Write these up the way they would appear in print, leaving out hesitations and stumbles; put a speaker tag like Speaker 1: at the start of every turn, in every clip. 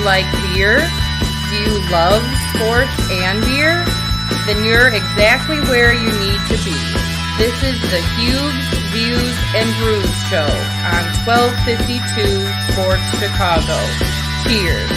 Speaker 1: like beer? Do you love sports and beer? Then you're exactly where you need to be. This is the Huebs, Views, and Brews show on 1252 Sports Chicago. Cheers.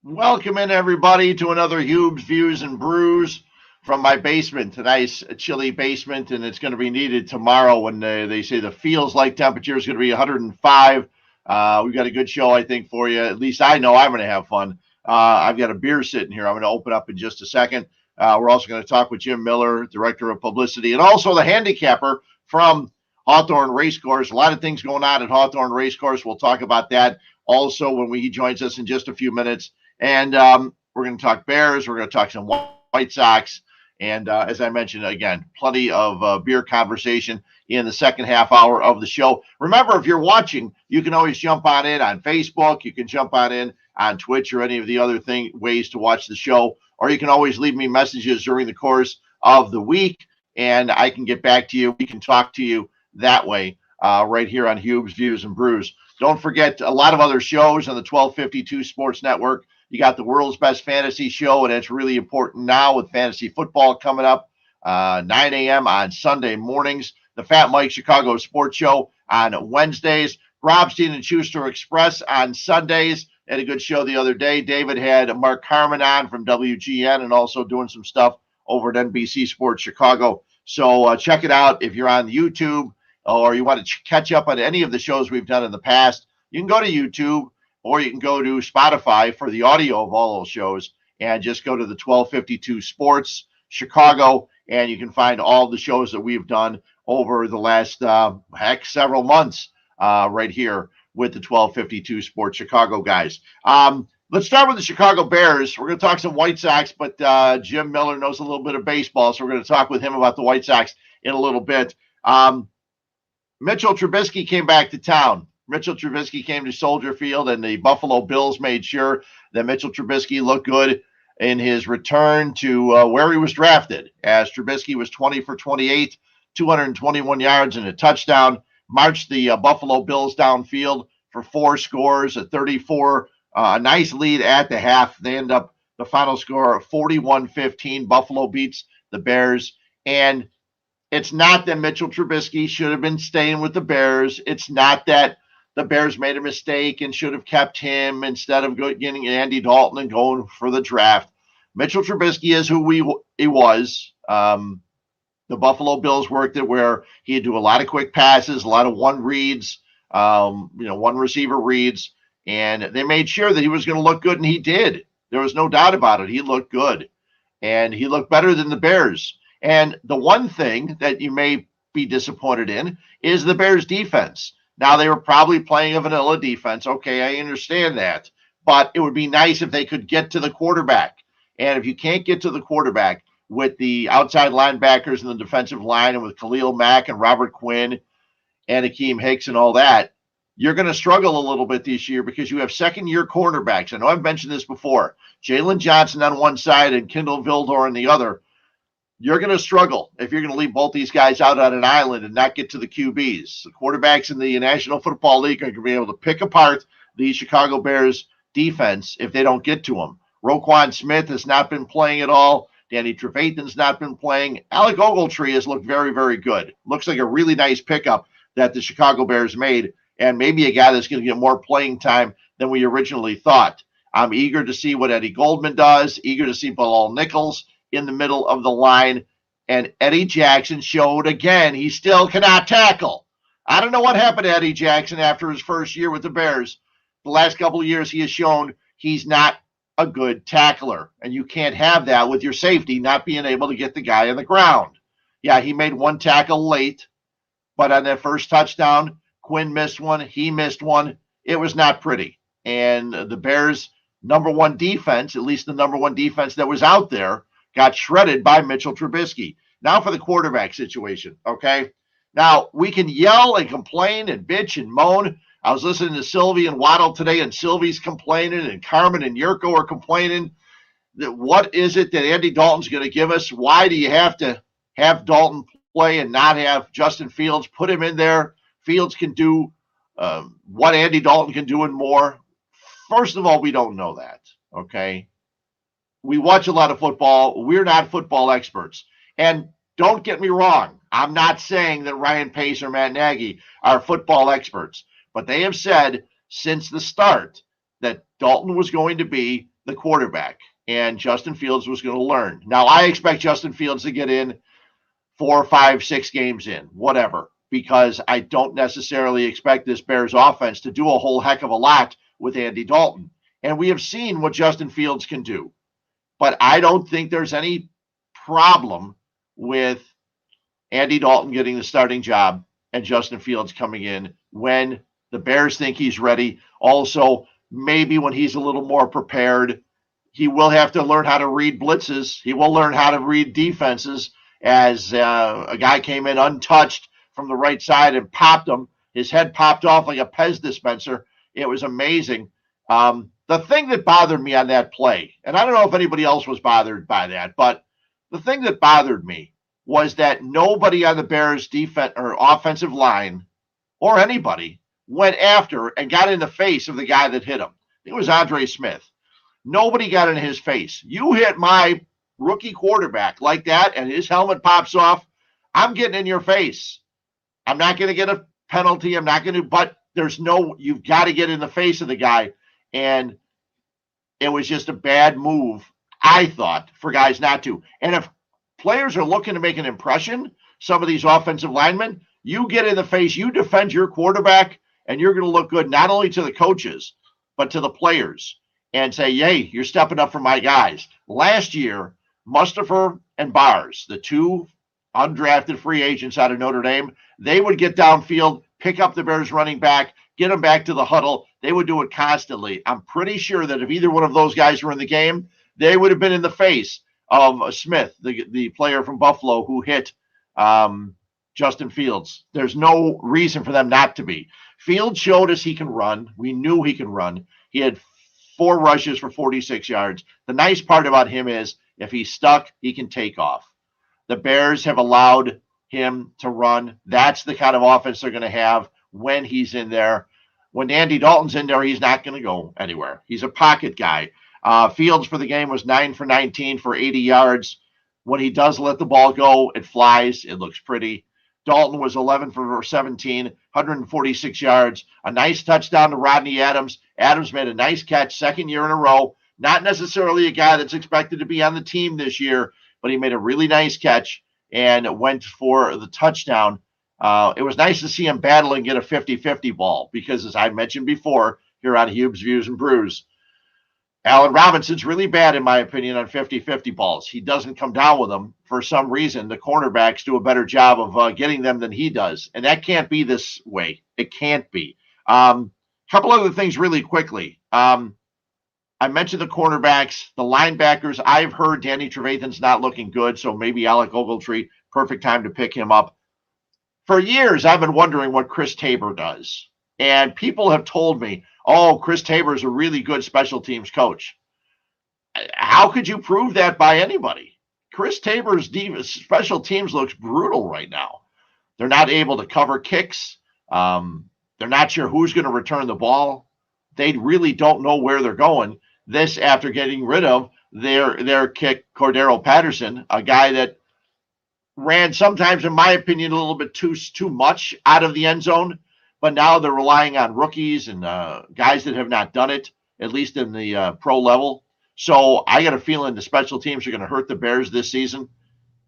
Speaker 2: Welcome in, everybody, to another Huebs, Views, and Brews from my basement. Tonight's chilly basement, and it's going to be needed tomorrow when they say the feels-like temperature is going to be 105. We've got a good show, I think, for you. At least I know I'm going to have fun. I've got a beer sitting here. I'm going to open up in just a second. We're also going to talk with Jim Miller, Director of Publicity, and also the handicapper from Hawthorne Race Course. A lot of things going on at Hawthorne Race Course. We'll talk about that also when he joins us in just a few minutes. And we're going to talk Bears. We're going to talk some White Sox. And as I mentioned, again, plenty of beer conversation in the second half hour of the show. Remember, if you're watching, you can always jump on in on Facebook. You can jump on in on Twitch or any of the other ways to watch the show. Or you can always leave me messages during the course of the week, and I can get back to you. We can talk to you that way right here on Huebs, Views, and Brews. Don't forget a lot of other shows on the 1252 Sports Network. You got the world's best fantasy show, and it's really important now with fantasy football coming up, 9 a.m. on Sunday mornings. The Fat Mike Chicago Sports Show on Wednesdays. Grobstein and Schuster Express on Sundays. Had a good show the other day. David had Mark Harmon on from WGN and also doing some stuff over at NBC Sports Chicago. So check it out if you're on YouTube or you want to catch up on any of the shows we've done in the past. You can go to YouTube, or you can go to Spotify for the audio of all those shows and just go to the 1252 Sports Chicago, and you can find all the shows that we've done over the last, several months right here with the 1252 Sports Chicago guys. Let's start with the Chicago Bears. We're going to talk some White Sox, but Jim Miller knows a little bit of baseball, so we're going to talk with him about the White Sox in a little bit. Mitchell Trubisky came back to town. Mitchell Trubisky came to Soldier Field, and the Buffalo Bills made sure that Mitchell Trubisky looked good in his return to where he was drafted, as Trubisky was 20 for 28, 221 yards and a touchdown, marched the Buffalo Bills downfield for 4 scores, a 34, a nice lead at the half. They end up the final score of 41-15. Buffalo beats the Bears, and it's not that Mitchell Trubisky should have been staying with the Bears. It's not that the Bears made a mistake and should have kept him instead of getting Andy Dalton and going for the draft. Mitchell Trubisky is who he was. The Buffalo Bills worked it where he'd do a lot of quick passes, a lot of one reads, one receiver reads, and they made sure that he was going to look good, and he did. There was no doubt about it. He looked good, and he looked better than the Bears. And the one thing that you may be disappointed in is the Bears' defense. Now, they were probably playing a vanilla defense. Okay, I understand that. But it would be nice if they could get to the quarterback. And if you can't get to the quarterback with the outside linebackers and the defensive line and with Khalil Mack and Robert Quinn and Akeem Hicks and all that, you're going to struggle a little bit this year because you have second-year cornerbacks. I know I've mentioned this before. Jalen Johnson on one side and Kindle Vildor on the other. You're going to struggle if you're going to leave both these guys out on an island and not get to the QBs. The quarterbacks in the National Football League are going to be able to pick apart the Chicago Bears defense if they don't get to them. Roquan Smith has not been playing at all. Danny Trevathan's not been playing. Alec Ogletree has looked very, very good. Looks like a really nice pickup that the Chicago Bears made, and maybe a guy that's going to get more playing time than we originally thought. I'm eager to see what Eddie Goldman does, eager to see Bilal Nichols in the middle of the line, and Eddie Jackson showed again he still cannot tackle. I don't know what happened to Eddie Jackson after his first year with the Bears. The last couple of years he has shown he's not a good tackler, and you can't have that with your safety not being able to get the guy on the ground. Yeah, he made one tackle late, but on that first touchdown, Quinn missed one, he missed one. It was not pretty, and the Bears' number one defense, at least the number one defense that was out there, got shredded by Mitchell Trubisky. Now for the quarterback situation, okay? Now, we can yell and complain and bitch and moan I was listening to Sylvie and Waddle today, and Sylvie's complaining, and Carmen and Yurko are complaining. That what is it that Andy Dalton's going to give us? Why do you have to have Dalton play and not have Justin Fields? Put him in there. Fields can do what Andy Dalton can do and more. First of all, we don't know that, okay? We watch a lot of football. We're not football experts. And don't get me wrong. I'm not saying that Ryan Pace or Matt Nagy are football experts, but they have said since the start that Dalton was going to be the quarterback and Justin Fields was going to learn. Now, I expect Justin Fields to get in 4, 5, 6 games in, whatever, because I don't necessarily expect this Bears offense to do a whole heck of a lot with Andy Dalton. And we have seen what Justin Fields can do. But I don't think there's any problem with Andy Dalton getting the starting job and Justin Fields coming in when the Bears think he's ready. Also, maybe when he's a little more prepared, he will have to learn how to read blitzes. He will learn how to read defenses, as a guy came in untouched from the right side and popped him. His head popped off like a Pez dispenser. It was amazing. The thing that bothered me on that play, and I don't know if anybody else was bothered by that, but the thing that bothered me was that nobody on the Bears defense or offensive line or anybody went after and got in the face of the guy that hit him. It was Andre Smith. Nobody got in his face. You hit my rookie quarterback like that and his helmet pops off, I'm getting in your face. I'm not going to get a penalty. I'm not going to, but you've got to get in the face of the guy. And it was just a bad move, I thought, for guys not to. And if players are looking to make an impression, some of these offensive linemen, you get in the face, you defend your quarterback, and you're going to look good not only to the coaches, but to the players and say, yay, you're stepping up for my guys. Last year, Mustipher and Bars, the two undrafted free agents out of Notre Dame, they would get downfield, pick up the Bears running back, get them back to the huddle. They would do it constantly. I'm pretty sure that if either one of those guys were in the game, they would have been in the face of Smith, the player from Buffalo who hit Justin Fields. There's no reason for them not to be. Fields showed us he can run. We knew he can run. He had 4 rushes for 46 yards. The nice part about him is if he's stuck, he can take off. The Bears have allowed him to run. That's the kind of offense they're going to have when he's in there. When Andy Dalton's in there, he's not going to go anywhere. He's a pocket guy. Fields for the game was 9 for 19 for 80 yards. When he does let the ball go, it flies. It looks pretty. Dalton was 11 for 17, 146 yards. A nice touchdown to Rodney Adams. Adams made a nice catch, second year in a row. Not necessarily a guy that's expected to be on the team this year, but he made a really nice catch and went for the touchdown. It was nice to see him battle and get a 50-50 ball because, as I mentioned before, here on Hueb's Views and Brews, Allen Robinson's really bad, in my opinion, on 50-50 balls. He doesn't come down with them. For some reason, the cornerbacks do a better job of getting them than he does, and that can't be this way. It can't be. Couple other things really quickly. I mentioned the cornerbacks, the linebackers. I've heard Danny Trevathan's not looking good, so maybe Alec Ogletree, perfect time to pick him up. For years, I've been wondering what Chris Tabor does. And people have told me, oh, Chris Tabor is a really good special teams coach. How could you prove that by anybody? Chris Tabor's special teams looks brutal right now. They're not able to cover kicks. They're not sure who's going to return the ball. They really don't know where they're going. This after getting rid of their kick, Cordero Patterson, a guy that ran sometimes, in my opinion, a little bit too much out of the end zone. But now they're relying on rookies and guys that have not done it, at least in the pro level. So I got a feeling the special teams are going to hurt the Bears this season.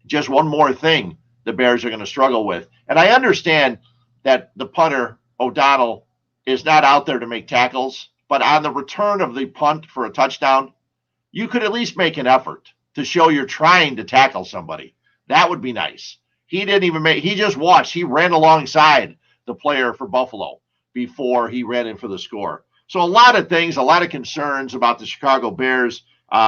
Speaker 2: Just one more thing the Bears are going to struggle with. And I understand that the punter, O'Donnell, is not out there to make tackles. But on the return of the punt for a touchdown, you could at least make an effort to show you're trying to tackle somebody. That would be nice. He didn't even he just watched. He ran alongside the player for Buffalo before he ran in for the score. So a lot of things, a lot of concerns about the Chicago Bears. We're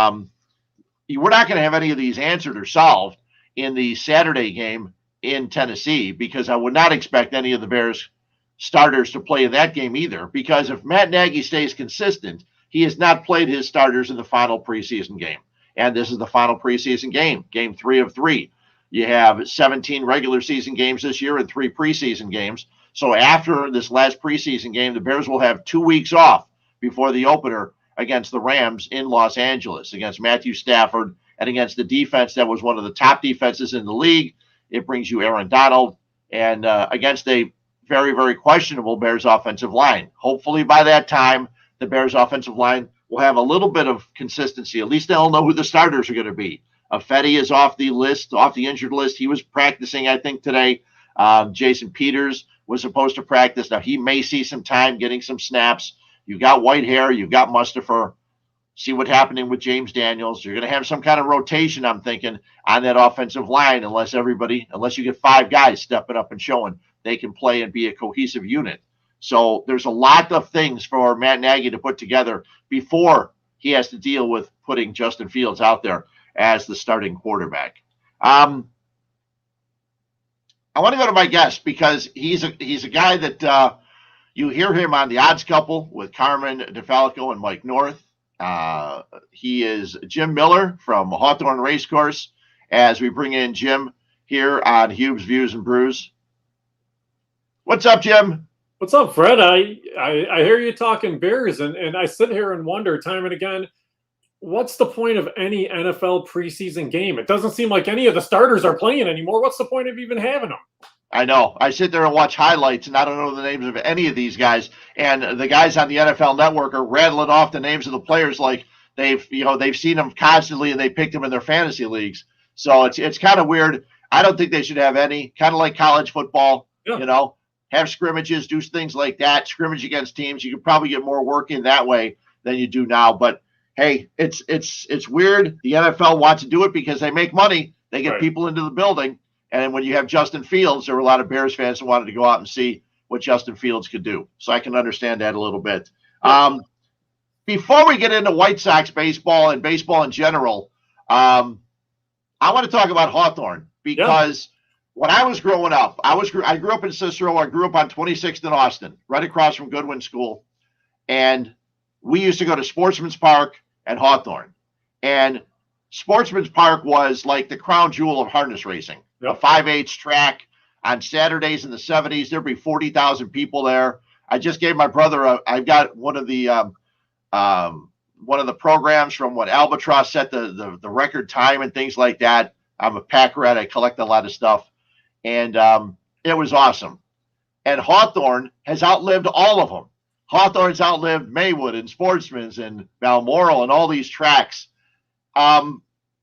Speaker 2: not going to have any of these answered or solved in the Saturday game in Tennessee because I would not expect any of the Bears starters to play in that game either, because if Matt Nagy stays consistent, he has not played his starters in the final preseason game. And this is the final preseason game, game 3 of 3. You have 17 regular season games this year and 3 preseason games. So after this last preseason game, the Bears will have 2 weeks off before the opener against the Rams in Los Angeles, against Matthew Stafford and against the defense that was one of the top defenses in the league. It brings you Aaron Donald and against a very, very questionable Bears offensive line. Hopefully by that time, the Bears offensive line will have a little bit of consistency. At least they'll know who the starters are going to be. Fetty is off the list, off the injured list. He was practicing, I think, today. Jason Peters was supposed to practice. Now, he may see some time getting some snaps. You got Whitehair. You got Mustipher. See what's happening with James Daniels. You're going to have some kind of rotation, I'm thinking, on that offensive line unless you get 5 guys stepping up and showing they can play and be a cohesive unit. So there's a lot of things for Matt Nagy to put together before he has to deal with putting Justin Fields out there as the starting quarterback. I want to go to my guest because he's a guy that you hear him on the Odds Couple with Carmen DeFalco and Mike North. He is Jim Miller from Hawthorne Race Course as we bring in Jim here on Hueb's Views and Brews. What's up, Jim?
Speaker 3: What's up, Fred? I hear you talking Bears, and I sit here and wonder time and again, what's the point of any NFL preseason game? It doesn't seem like any of the starters are playing anymore. What's the point of even having them?
Speaker 2: I know. I sit there and watch highlights, and I don't know the names of any of these guys. And the guys on the NFL Network are rattling off the names of the players like they've seen them constantly and they picked them in their fantasy leagues. So it's kind of weird. I don't think they should have any. Kind of like college football, have scrimmages, do things like that, scrimmage against teams. You could probably get more work in that way than you do now. But hey, it's weird. The NFL wants to do it because they make money. They get people into the building. And when you have Justin Fields, there were a lot of Bears fans who wanted to go out and see what Justin Fields could do. So I can understand that a little bit. Before we get into White Sox baseball and baseball in general, I want to talk about Hawthorne because when I was growing up, I grew up in Cicero. I grew up on 26th in Austin, right across from Goodwin School. And we used to go to Sportsman's Park and Hawthorne. And Sportsman's Park was like the crown jewel of harness racing. A 5/8 track on Saturdays in the 70s. There'd be 40,000 people there. I just gave my brother I've got one of the programs from when Albatross set the record time and things like that. I'm a pack rat. I collect a lot of stuff. And it was awesome. And Hawthorne has outlived all of them. Hawthorne's outlived Maywood and Sportsman's and Balmoral and all these tracks.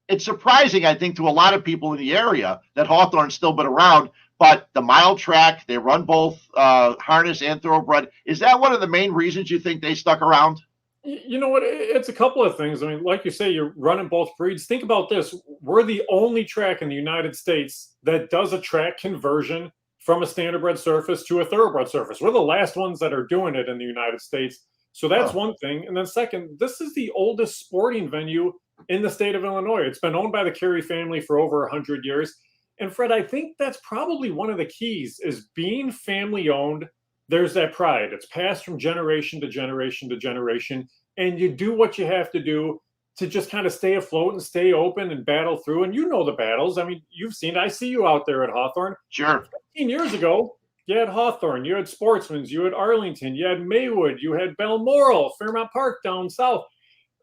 Speaker 2: It's surprising, I think, to a lot of people in the area that Hawthorne's still been around, but the mile track, they run both harness and thoroughbred. Is that one of the main reasons you think they stuck around?
Speaker 3: You know what? It's a couple of things. I mean, like you say, you're running both breeds. Think about this. We're the only track in the United States that does a track conversion from a standardbred surface to a thoroughbred surface. We're the last ones that are doing it in the United States. So that's one thing. And then second, this is the oldest sporting venue in the state of Illinois. It's been owned by the Carey family for over 100 years. And Fred, I think that's probably one of the keys is being family owned. There's that pride. It's passed from generation to generation to generation. And you do what you have to do to just kind of stay afloat and stay open and battle through. And you know the battles. I mean, you've seen, I see you out there at Hawthorne.
Speaker 2: Sure.
Speaker 3: 15 years ago, you had Hawthorne, you had Sportsman's, you had Arlington, you had Maywood, you had Balmoral, Fairmount Park down south.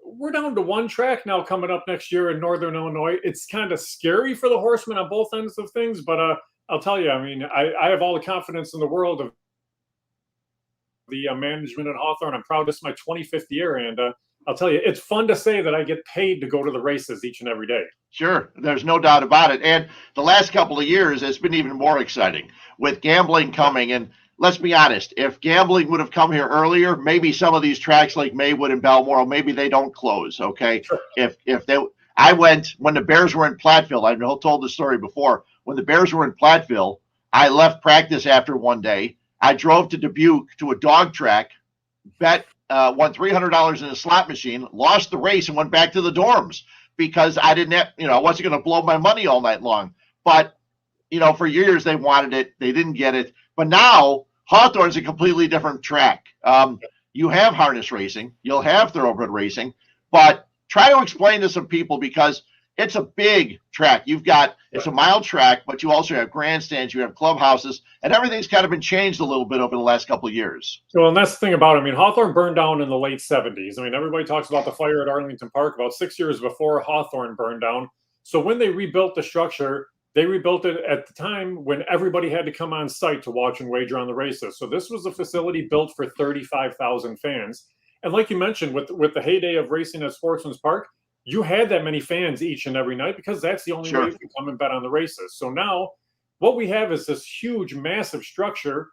Speaker 3: We're down to one track now coming up next year in Northern Illinois. It's kind of scary for the horsemen on both ends of things, but I'll tell you, I mean, I have all the confidence in the world of the management at Hawthorne. I'm proud this is my 25th year, and I'll tell you, it's fun to say that I get paid to go to the races each and every day.
Speaker 2: Sure, there's no doubt about it. And the last couple of years, it's been even more exciting with gambling coming. And let's be honest, if gambling would have come here earlier, maybe some of these tracks like Maywood and Balmoral, maybe they don't close. Okay,
Speaker 3: sure.
Speaker 2: I went when the Bears were in Platteville. I told the story before. When the Bears were in Platteville, I left practice after one day. I drove to Dubuque to a dog track, won $300 in a slot machine, lost the race, and went back to the dorms because I didn't have, I wasn't going to blow my money all night long. But, for years they wanted it. They didn't get it. But now Hawthorne's a completely different track. You have harness racing, you'll have thoroughbred racing, but try to explain to some people because it's a big track. It's a mile track, but you also have grandstands, you have clubhouses, and everything's kind of been changed a little bit over the last couple of years.
Speaker 3: Well, and that's the thing about it. I mean, Hawthorne burned down in the late 70s. I mean, everybody talks about the fire at Arlington Park about 6 years before Hawthorne burned down. So when they rebuilt the structure, they rebuilt it at the time when everybody had to come on site to watch and wager on the races. So this was a facility built for 35,000 fans. And like you mentioned, with the heyday of racing at Sportsman's Park, you had that many fans each and every night because that's the only way you can come and bet on the races. So now what we have is this huge, massive structure,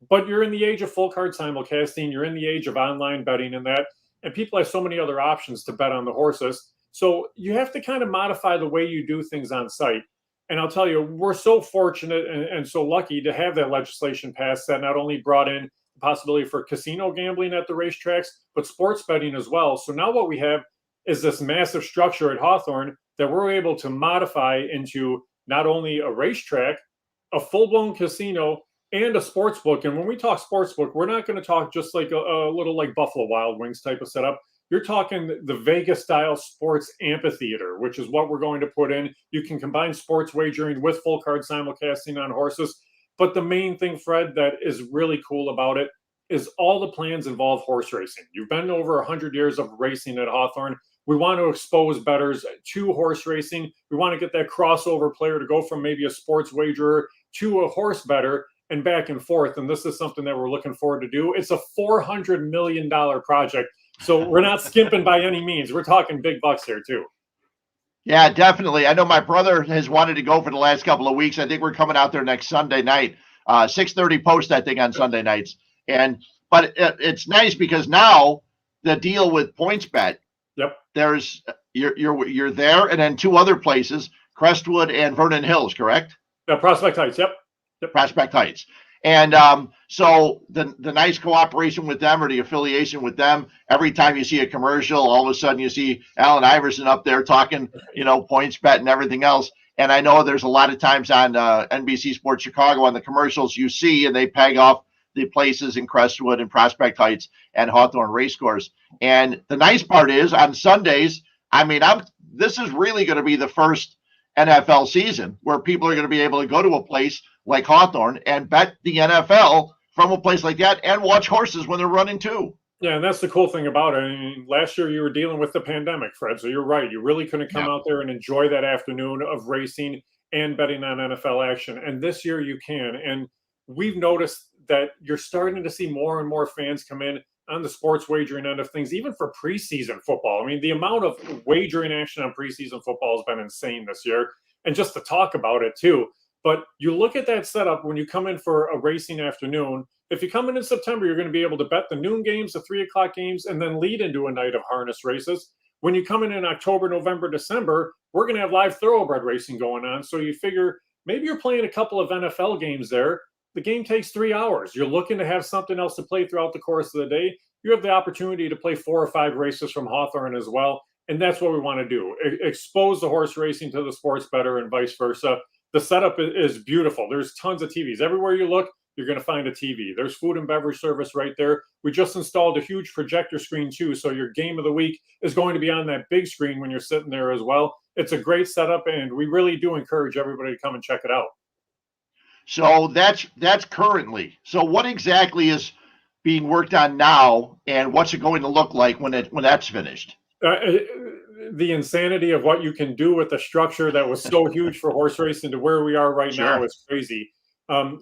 Speaker 3: but you're in the age of full card simulcasting. You're in the age of online betting and that, and people have so many other options to bet on the horses. So you have to kind of modify the way you do things on site. And I'll tell you, we're so fortunate and so lucky to have that legislation passed that not only brought in the possibility for casino gambling at the racetracks, but sports betting as well. So now what we have is this massive structure at Hawthorne that we're able to modify into not only a racetrack, a full-blown casino, and a sports book. And when we talk sports book, we're not going to talk just like a little like Buffalo Wild Wings type of setup. You're talking the Vegas-style sports amphitheater, which is what we're going to put in. You can combine sports wagering with full card simulcasting on horses. But the main thing, Fred, that is really cool about it is all the plans involve horse racing. You've been over 100 years of racing at Hawthorne. We want to expose bettors to horse racing. We want to get that crossover player to go from maybe a sports wagerer to a horse bettor and back and forth. And this is something that we're looking forward to do. It's a $400 million project. So we're not skimping by any means. We're talking big bucks here too.
Speaker 2: Yeah, definitely. I know my brother has wanted to go for the last couple of weeks. I think we're coming out there next Sunday night, 6:30 post, I think, on Sunday nights. But it's nice because now the deal with PointsBet, there's you're there, and then two other places, Crestwood and Vernon Hills, correct?
Speaker 3: Prospect Heights. Yep.
Speaker 2: Prospect Heights. And so the nice cooperation with them or the affiliation with them, every time you see a commercial, all of a sudden you see Allen Iverson up there talking, PointsBet and everything else. And I know there's a lot of times on NBC Sports Chicago on the commercials you see, and they peg off the places in Crestwood and Prospect Heights and Hawthorne Race Course. And the nice part is on Sundays, this is really going to be the first NFL season where people are going to be able to go to a place like Hawthorne and bet the NFL from a place like that and watch horses when they're running too.
Speaker 3: Yeah, and that's the cool thing about it. I mean, last year you were dealing with the pandemic, Fred, so you're right. You really couldn't come out there and enjoy that afternoon of racing and betting on NFL action. And this year you can. And we've noticed that you're starting to see more and more fans come in on the sports wagering end of things, even for preseason football. I mean, the amount of wagering action on preseason football has been insane this year. And just to talk about it too. But you look at that setup when you come in for a racing afternoon. If you come in September, you're going to be able to bet the noon games, the 3 o'clock games, and then lead into a night of harness races. When you come in October, November, December, we're going to have live thoroughbred racing going on. So you figure maybe you're playing a couple of NFL games there. The game takes 3 hours. You're looking to have something else to play throughout the course of the day. You have the opportunity to play 4 or 5 races from Hawthorne as well. And that's what we want to do. Expose the horse racing to the sports bettor and vice versa. The setup is beautiful. There's tons of TVs. Everywhere you look, you're going to find a TV. There's food and beverage service right there. We just installed a huge projector screen too. So your game of the week is going to be on that big screen when you're sitting there as well. It's a great setup, and we really do encourage everybody to come and check it out.
Speaker 2: So that's currently. So what exactly is being worked on now, and what's it going to look like when that's finished?
Speaker 3: The insanity of what you can do with the structure that was so huge for horse racing to where we are right now is crazy.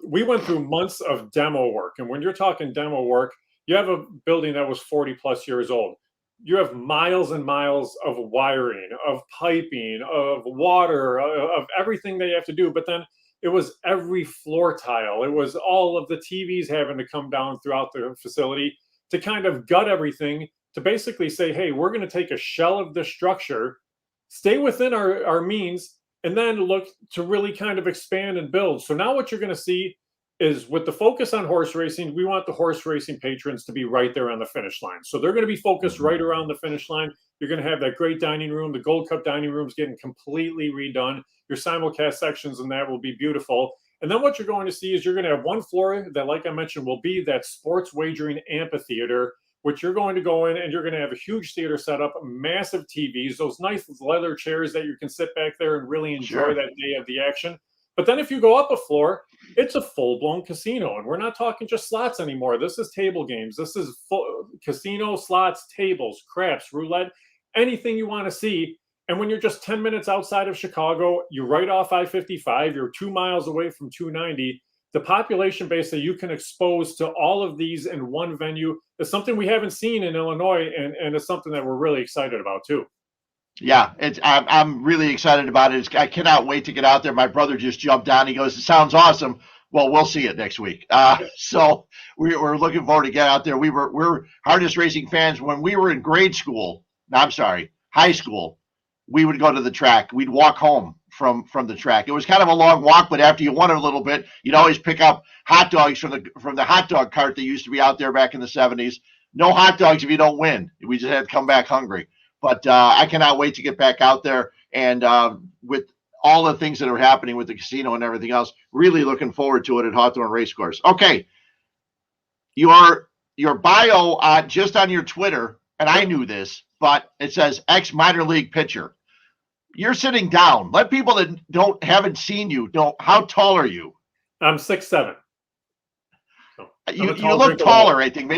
Speaker 3: We went through months of demo work. And when you're talking demo work, you have a building that was 40 plus years old. You have miles and miles of wiring, of piping, of water, of everything they have to do. But then it was every floor tile. It was all of the TVs having to come down throughout the facility to kind of gut everything, to basically say, hey, we're going to take a shell of this structure, stay within our means, and then look to really kind of expand and build. So now what you're going to see is, with the focus on horse racing, we want the horse racing patrons to be right there on the finish line. So they're going to be focused right around the finish line. You're going to have that great dining room. The Gold Cup dining room is getting completely redone. Your simulcast sections and that will be beautiful. And then what you're going to see is you're going to have one floor that, like I mentioned, will be that sports wagering amphitheater, which you're going to go in and you're going to have a huge theater set up, massive TVs, those nice leather chairs that you can sit back there and really enjoy that day of the action. But then if you go up a floor, it's a full-blown casino. And we're not talking just slots anymore. This is table games. This is full casino, slots, tables, craps, roulette, anything you want to see. And when you're just 10 minutes outside of Chicago, you're right off I-55, you're 2 miles away from 290. The population base that you can expose to all of these in one venue is something we haven't seen in Illinois, and it's something that we're really excited about too.
Speaker 2: Yeah, I'm really excited about it. I cannot wait to get out there. My brother just jumped on. He goes, "It sounds awesome." Well, we'll see it next week. So we're looking forward to get out there. We're Hardest Racing fans. When we were in high school, we would go to the track. We'd walk home from the track. It was kind of a long walk, but after you won it a little bit, you'd always pick up hot dogs from the hot dog cart that used to be out there back in the 70s. No hot dogs if you don't win. We just had to come back hungry. But I cannot wait to get back out there, and with all the things that are happening with the casino and everything else, really looking forward to it at Hawthorne Race Course. Okay, your bio just on your Twitter, and I knew this, but it says ex-minor league pitcher. You're sitting down. Let people that haven't seen you know, how tall are you?
Speaker 3: I'm 6'7". So
Speaker 2: you look taller, I think.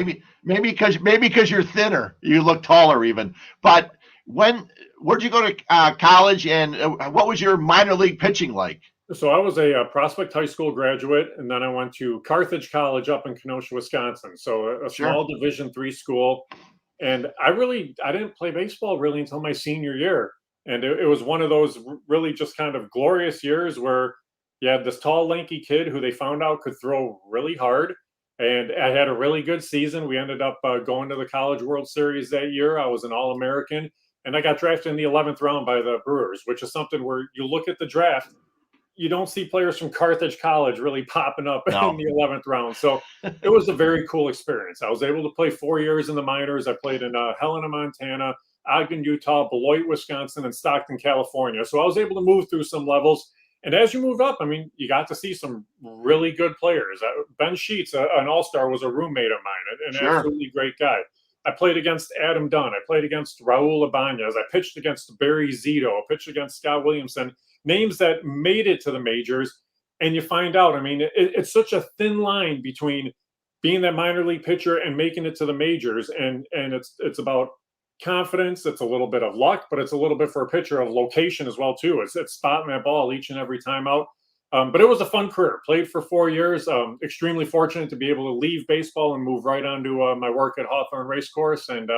Speaker 2: Maybe because you're thinner, you look taller even. But where'd you go to college, and what was your minor league pitching like?
Speaker 3: So I was a Prospect High School graduate, and then I went to Carthage College up in Kenosha, Wisconsin. So a small Division III school. And I didn't play baseball really until my senior year. And it was one of those really just kind of glorious years where you had this tall, lanky kid who they found out could throw really hard. And I had a really good season. We ended up going to the College World Series that year. I was an All-American. And I got drafted in the 11th round by the Brewers, which is something where you look at the draft, you don't see players from Carthage College really popping up in the 11th round. So it was a very cool experience. I was able to play 4 years in the minors. I played in Helena, Montana, Ogden, Utah, Beloit, Wisconsin, and Stockton, California. So I was able to move through some levels. And as you move up, I mean, you got to see some really good players. Ben Sheets, an all-star, was a roommate of mine, an absolutely great guy. I played against Adam Dunn. I played against Raul Ibanez. I pitched against Barry Zito. I pitched against Scott Williamson, names that made it to the majors. And you find out, I mean, it's such a thin line between being that minor league pitcher and making it to the majors. And it's about confidence. It's a little bit of luck, but it's a little bit for a pitcher of location as well, too. It's spotting that ball each and every time out. But it was a fun career. Played for 4 years. Extremely fortunate to be able to leave baseball and move right on to my work at Hawthorne Race Course. And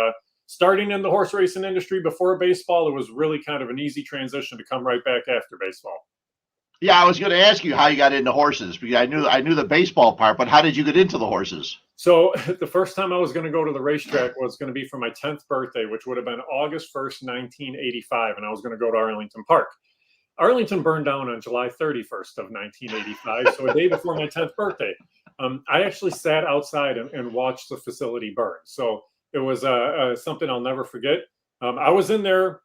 Speaker 3: starting in the horse racing industry before baseball, it was really kind of an easy transition to come right back after baseball.
Speaker 2: Yeah, I was going to ask you how you got into horses, because I knew the baseball part, but how did you get into the horses?
Speaker 3: So the first time I was going to go to the racetrack was going to be for my 10th birthday, which would have been August 1st, 1985, and I was going to go to Arlington Park. Arlington burned down on July 31st of 1985, so a day before my 10th birthday. I actually sat outside and watched the facility burn. So it was something I'll never forget. I was in there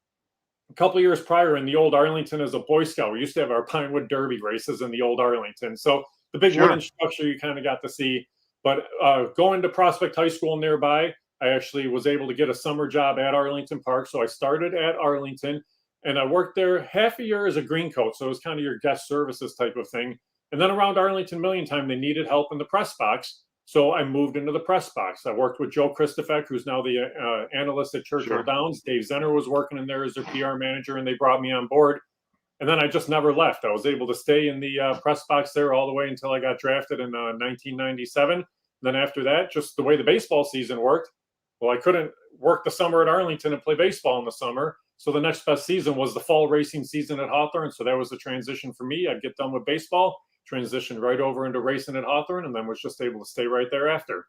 Speaker 3: a couple of years prior in the old Arlington as a Boy Scout. We used to have our Pinewood Derby races in the old Arlington. So the big wooden structure you kind of got to see. But going to Prospect High School nearby, I actually was able to get a summer job at Arlington Park. So I started at Arlington, and I worked there half a year as a green coat. So it was kind of your guest services type of thing. And then around Arlington Million time, they needed help in the press box. So I moved into the press box. I worked with Joe Christofek, who's now the analyst at Churchill Downs. Dave Zenner was working in there as their PR manager, and they brought me on board. And then I just never left. I was able to stay in the press box there all the way until I got drafted in 1997. Then after that, just the way the baseball season worked, well, I couldn't work the summer at Arlington and play baseball in the summer. So the next best season was the fall racing season at Hawthorne. So that was the transition for me. I'd get done with baseball, transitioned right over into racing at Hawthorne, and then was just able to stay right there after.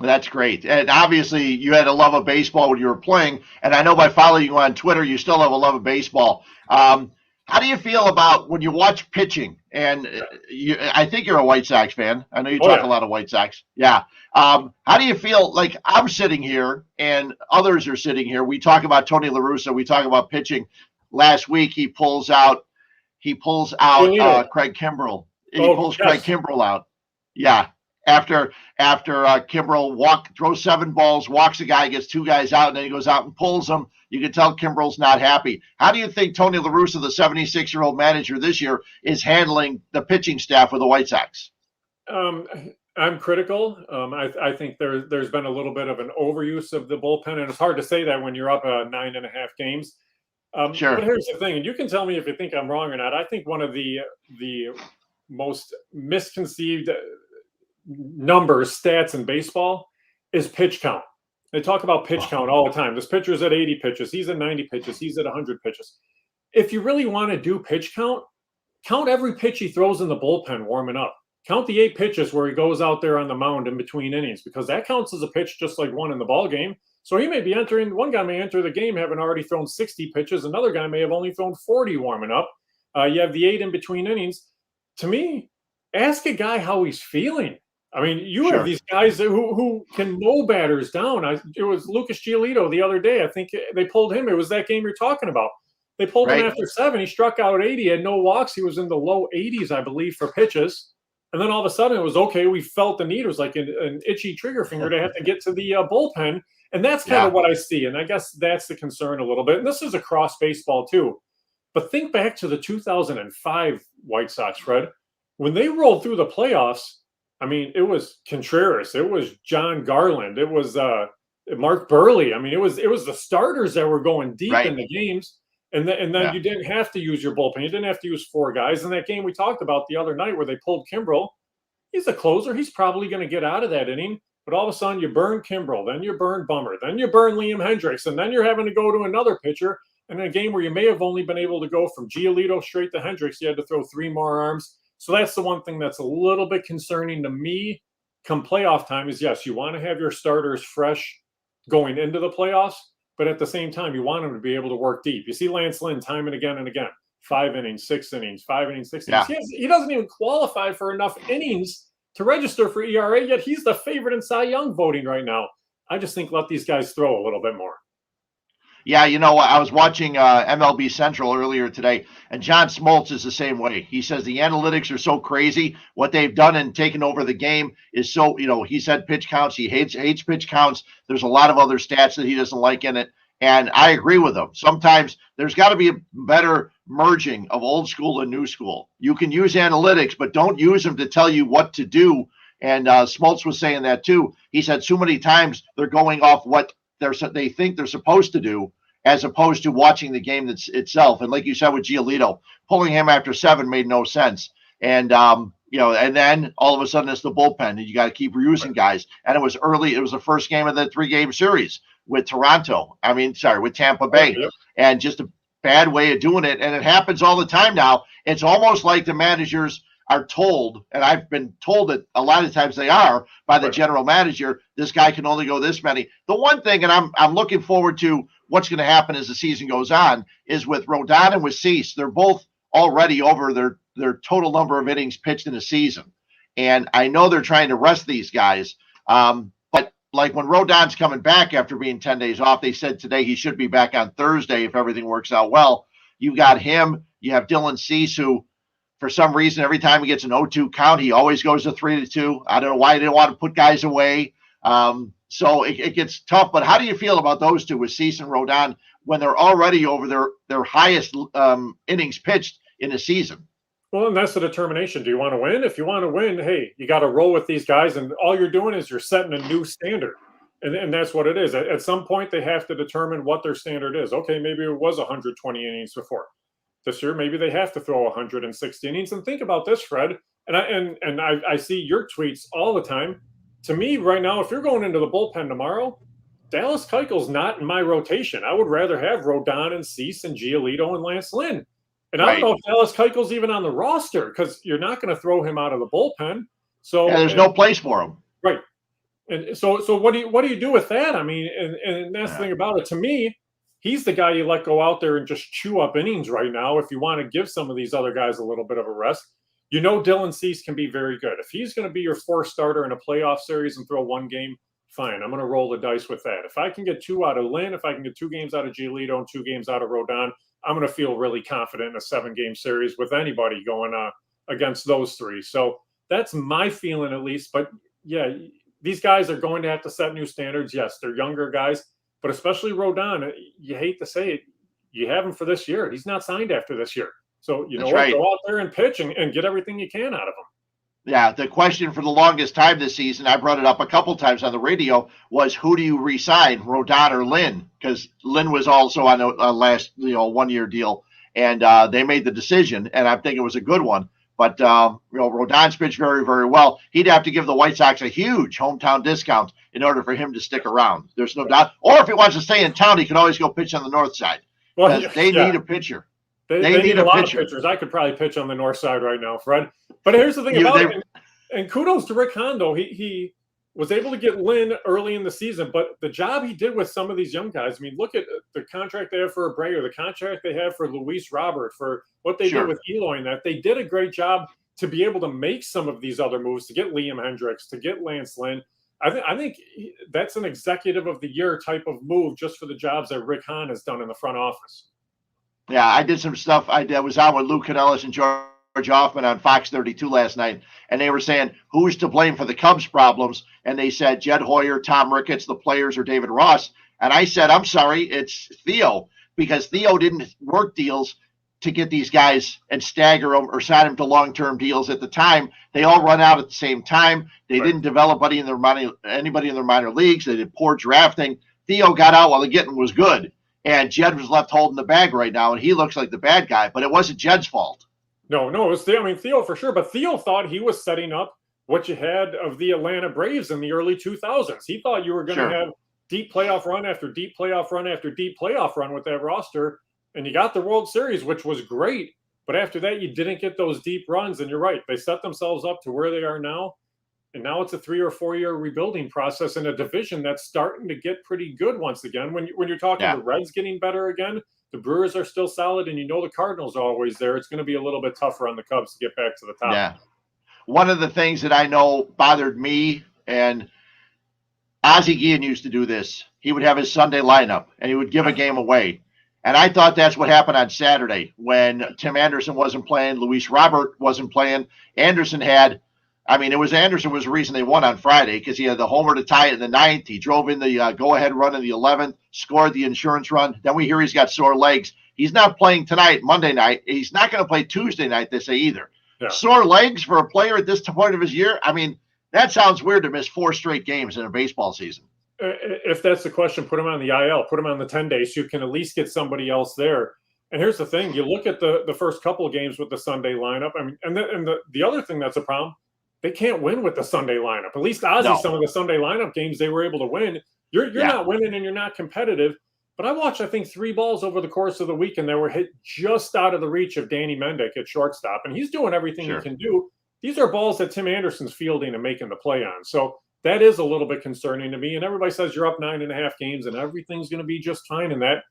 Speaker 2: That's great. And obviously you had a love of baseball when you were playing. And I know by following you on Twitter, you still have a love of baseball. How do you feel about when you watch pitching? And I think you're a White Sox fan. I know you talk a lot of White Sox. Yeah. How do you feel? Like, I'm sitting here and others are sitting here. We talk about Tony La Russa. We talk about pitching. Last week he pulls out Craig Kimbrell. and he pulls Craig Kimbrell out. Yeah. After Kimbrell throws 7 balls, walks a guy, gets 2 guys out, and then he goes out and pulls them. You can tell Kimbrell's not happy. How do you think Tony La Russa, the 76-year-old manager this year, is handling the pitching staff with the White Sox?
Speaker 3: I'm critical. I think there's been a little bit of an overuse of the bullpen, and it's hard to say that when you're up 9.5 games.
Speaker 2: Sure.
Speaker 3: But here's the thing, and you can tell me if you think I'm wrong or not. I think one of the most misconceived stats in baseball is pitch count. They talk about pitch count all the time. This pitcher's at 80 pitches. He's at 90 pitches. He's at 100 pitches. If you really want to do pitch count every pitch he throws in the bullpen warming up. Count the 8 pitches where he goes out there on the mound in between innings, because that counts as a pitch just like one in the ball game. So he may be one guy may enter the game having already thrown 60 pitches. Another guy may have only thrown 40 warming up. You have the 8 in between innings. To me, ask a guy how he's feeling. I mean, you have these guys who can mow batters down. It was Lucas Giolito the other day. I think they pulled him. It was that game you're talking about. They pulled him after 7. He struck out 80, had no walks. He was in the low 80s, I believe, for pitches. And then all of a sudden it was okay. We felt the need. It was like an itchy trigger finger to have to get to the bullpen. And that's kind of what I see. And I guess that's the concern a little bit. And this is across baseball too. But think back to the 2005 White Sox, Fred. When they rolled through the playoffs, I mean, it was Contreras, it was John Garland, it was Mark Burley. I mean, it was the starters that were going deep in the games, and then you didn't have to use your bullpen. You didn't have to use 4 guys. In that game we talked about the other night where they pulled Kimbrell, he's a closer. He's probably going to get out of that inning. But all of a sudden you burn Kimbrell, then you burn Bummer, then you burn Liam Hendricks, and then you're having to go to another pitcher. And in a game where you may have only been able to go from Giolito straight to Hendricks, you had to throw 3 more arms. So that's the one thing that's a little bit concerning to me come playoff time is, yes, you want to have your starters fresh going into the playoffs, but at the same time, you want them to be able to work deep. You see Lance Lynn time and again, 5 innings, 6 innings, 5 innings, 6 innings. He doesn't even qualify for enough innings to register for ERA, yet he's the favorite in Cy Young voting right now. I just think let these guys throw a little bit more.
Speaker 2: Yeah, I was watching MLB Central earlier today, and John Smoltz is the same way. He says the analytics are so crazy. What they've done and taken over the game is so, he said pitch counts. He hates pitch counts. There's a lot of other stats that he doesn't like in it, and I agree with him. Sometimes there's got to be a better merging of old school and new school. You can use analytics, but don't use them to tell you what to do. And Smoltz was saying that too. He said so many times they're going off what they think they're supposed to do, as opposed to watching the game itself. And like you said with Giolito, pulling him after 7 made no sense. And and then all of a sudden it's the bullpen, and you got to keep reusing guys. And it was early. It was the first game of the 3-game series with with Tampa Bay, and just a bad way of doing it. And it happens all the time now. It's almost like the managers are told, and I've been told that a lot of times they are by the general manager, this guy can only go this many. The one thing, and I'm looking forward to what's going to happen as the season goes on, is with Rodon and with Cease. They're both already over their total number of innings pitched in a season. And I know they're trying to rest these guys. But like when Rodon's coming back after being 10 days off, they said today he should be back on Thursday if everything works out well. You got him. You have Dylan Cease, who for some reason, every time he gets an 0-2 count, he always goes to 3-2. I don't know why he didn't want to put guys away. So it gets tough. But how do you feel about those two with Cease and Rodon when they're already over their highest innings pitched in a season?
Speaker 3: Well, and that's the determination. Do you want to win? If you want to win, hey, you got to roll with these guys. And all you're doing is you're setting a new standard. And that's what it is. At some point, they have to determine what their standard is. Okay, maybe it was 120 innings before. This year, maybe they have to throw 160 innings. And think about this, Fred. And I see your tweets all the time. To me, right now, if you're going into the bullpen tomorrow, Dallas Keuchel's not in my rotation. I would rather have Rodon and Cease and Giolito and Lance Lynn. And I don't know if Dallas Keuchel's even on the roster, because you're not going to throw him out of the bullpen. So
Speaker 2: there's no place for him.
Speaker 3: Right. And so what do you do with that? I mean, and that's the thing about it. To me, he's the guy you let go out there and just chew up innings right now if you want to give some of these other guys a little bit of a rest. Dylan Cease can be very good. If he's going to be your 4th starter in a playoff series and throw 1 game, fine. I'm going to roll the dice with that. If I can get 2 out of Lynn, if I can get 2 games out of Giolito and 2 games out of Rodon, I'm going to feel really confident in a 7-game series with anybody going against those three. So that's my feeling, at least. But yeah, these guys are going to have to set new standards. Yes, they're younger guys, but especially Rodon, you hate to say it, you have him for this year. He's not signed after this year. So, you know what? Go out there and pitch and get everything you can out of him.
Speaker 2: Yeah, the question for the longest time this season, I brought it up a couple times on the radio, was who do you re-sign, Rodon or Lynn? Because Lynn was also on a last 1 year deal, and they made the decision, and I think it was a good one. But Rodon's pitched very, very well. He'd have to give the White Sox a huge hometown discount in order for him to stick around. There's no doubt. Or if he wants to stay in town, he can always go pitch on the north side. Well, they need a pitcher.
Speaker 3: They need a lot of pitchers. I could probably pitch on the north side right now, Fred. But here's the thing about it, and kudos to Rick Hondo. He was able to get Lynn early in the season, but the job he did with some of these young guys, I mean, look at the contract they have for Abreu, the contract they have for Luis Robert, for what they did with Eloy, and that they did a great job to be able to make some of these other moves, to get Liam Hendricks, to get Lance Lynn. I think that's an executive of the year type of move just for the jobs that Rick Hahn has done in the front office.
Speaker 2: Yeah, I did some stuff. I was on with Lou Canellis and George Hoffman on Fox 32 last night, and they were saying, who's to blame for the Cubs' problems? And they said Jed Hoyer, Tom Ricketts, the players, or David Ross. And I said, I'm sorry, it's Theo, because Theo didn't work deals to get these guys and stagger them or sign them to long-term deals at the time. They all run out at the same time. They didn't develop anybody in their minor leagues. They did poor drafting. Theo got out while the getting was good. And Jed was left holding the bag right now, and he looks like the bad guy. But it wasn't Jed's fault. No,
Speaker 3: it was Theo. I mean, Theo for sure. But Theo thought he was setting up what you had of the Atlanta Braves in the early 2000s. He thought you were going to have deep playoff run after deep playoff run after deep playoff run with that roster. And you got the World Series, which was great. But after that, you didn't get those deep runs. And you're right. They set themselves up to where they are now. And now it's a 3 or 4 year rebuilding process in a division that's starting to get pretty good once again. When you're talking the Reds getting better again, the Brewers are still solid, and the Cardinals are always there. It's going to be a little bit tougher on the Cubs to get back to the top.
Speaker 2: Yeah. One of the things that I know bothered me, and Ozzie Guillen used to do this, he would have his Sunday lineup, and he would give a game away. And I thought that's what happened on Saturday when Tim Anderson wasn't playing, Luis Robert wasn't playing. Anderson was the reason they won on Friday, because he had the homer to tie it in the 9th. He drove in the go-ahead run in the 11th, scored the insurance run. Then we hear he's got sore legs. He's not playing tonight, Monday night. He's not going to play Tuesday night, they say, either. Yeah. Sore legs for a player at this point of his year? I mean, that sounds weird to miss 4 straight games in a baseball season.
Speaker 3: If that's the question, put him on the IL, put him on the 10 days. So you can at least get somebody else there. And here's the thing. You look at the first couple of games with the Sunday lineup. I mean, and the other thing that's a problem, they can't win with the Sunday lineup. At least Ozzie, some of the Sunday lineup games they were able to win. You're not winning and you're not competitive. But I watched, I think, 3 balls over the course of the week, and they were hit just out of the reach of Danny Mendick at shortstop. And he's doing everything he can do. These are balls that Tim Anderson's fielding and making the play on. So that is a little bit concerning to me. And everybody says you're up 9.5 games and everything's going to be just fine in that.